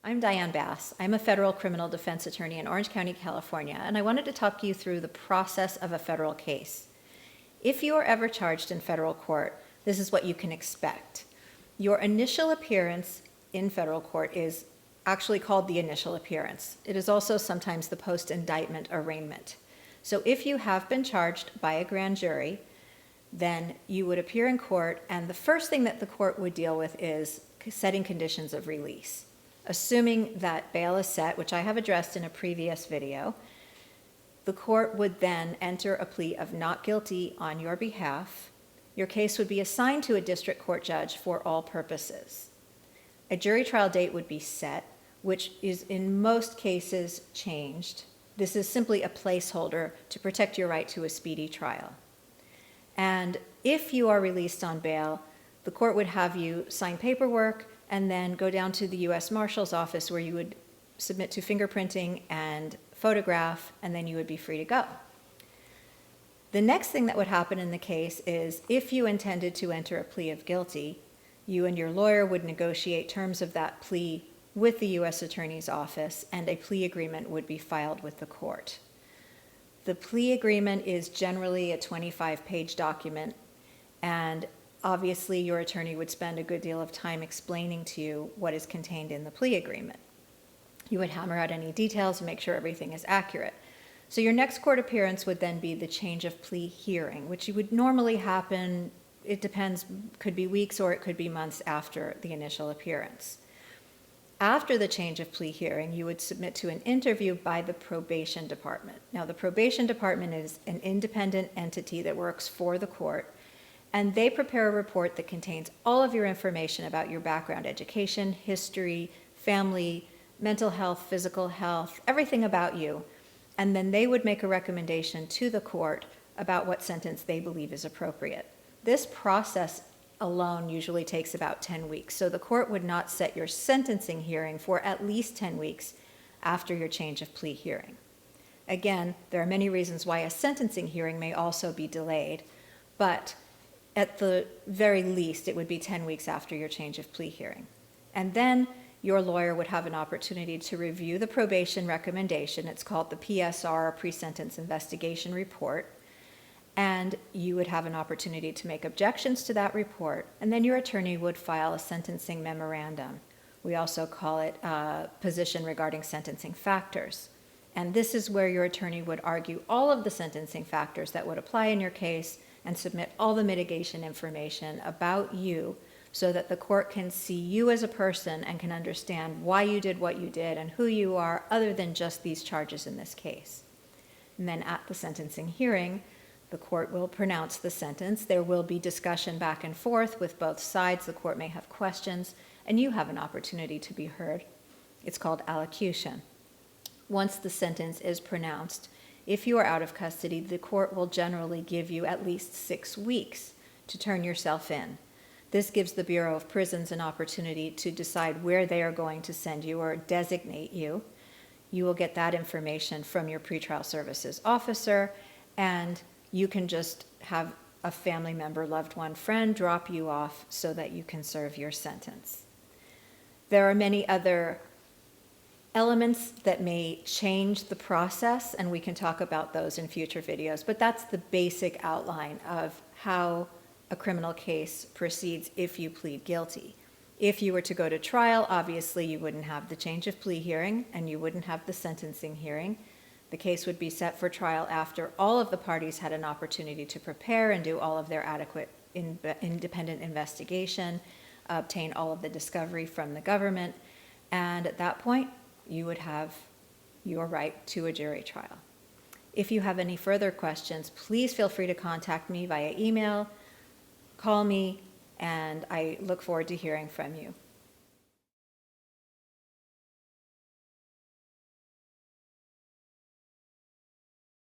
I'm Diane Bass. I'm a federal criminal defense attorney in Orange County, California, and I wanted to talk you through the process of a federal case. If you are ever charged in federal court, this is what you can expect. Your initial appearance in federal court is actually called the initial appearance. It is also sometimes the post-indictment arraignment. So if you have been charged by a grand jury, then you would appear in court, and the first thing that the court would deal with is setting conditions of release. Assuming that bail is set, which I have addressed in a previous video, the court would then enter a plea of not guilty on your behalf. Your case would be assigned to a district court judge for all purposes. A jury trial date would be set, which is in most cases changed. This is simply a placeholder to protect your right to a speedy trial. And if you are released on bail, the court would have you sign paperwork and then go down to the U.S. Marshal's office where you would submit to fingerprinting and photograph, and then you would be free to go. The next thing that would happen in the case is if you intended to enter a plea of guilty, you and your lawyer would negotiate terms of that plea with the U.S. Attorney's Office, and a plea agreement would be filed with the court. The plea agreement is generally a 25-page document, and obviously your attorney would spend a good deal of time explaining to you what is contained in the plea agreement. You would hammer out any details and make sure everything is accurate. So your next court appearance would then be the change of plea hearing, which would normally happen, it depends, could be weeks or it could be months after the initial appearance. After the change of plea hearing, you would submit to an interview by the Probation Department. Now, the Probation Department is an independent entity that works for the court, and they prepare a report that contains all of your information about your background, education, history, family, mental health, physical health, everything about you. And then they would make a recommendation to the court about what sentence they believe is appropriate. This process alone usually takes about 10 weeks. So the court would not set your sentencing hearing for at least 10 weeks after your change of plea hearing. Again, there are many reasons why a sentencing hearing may also be delayed, but at the very least, it would be 10 weeks after your change of plea hearing. And then your lawyer would have an opportunity to review the probation recommendation. It's called the PSR, Pre-Sentence Investigation Report. And you would have an opportunity to make objections to that report. And then your attorney would file a sentencing memorandum. We also call it a position regarding sentencing factors. And this is where your attorney would argue all of the sentencing factors that would apply in your case and submit all the mitigation information about you so that the court can see you as a person and can understand why you did what you did and who you are other than just these charges in this case. And then at the sentencing hearing, the court will pronounce the sentence. There will be discussion back and forth with both sides. The court may have questions, and you have an opportunity to be heard. It's called allocution. Once the sentence is pronounced, if you are out of custody, the court will generally give you at least 6 weeks to turn yourself in. This gives the Bureau of Prisons an opportunity to decide where they are going to send you or designate you. You will get that information from your pretrial services officer, and you can just have a family member, loved one, friend drop you off so that you can serve your sentence. There are many other elements that may change the process, and we can talk about those in future videos, but that's the basic outline of how a criminal case proceeds if you plead guilty. If you were to go to trial, obviously you wouldn't have the change of plea hearing and you wouldn't have the sentencing hearing. The case would be set for trial after all of the parties had an opportunity to prepare and do all of their adequate independent investigation, obtain all of the discovery from the government, and at that point, you would have your right to a jury trial. If you have any further questions, please feel free to contact me via email, call me, and I look forward to hearing from you.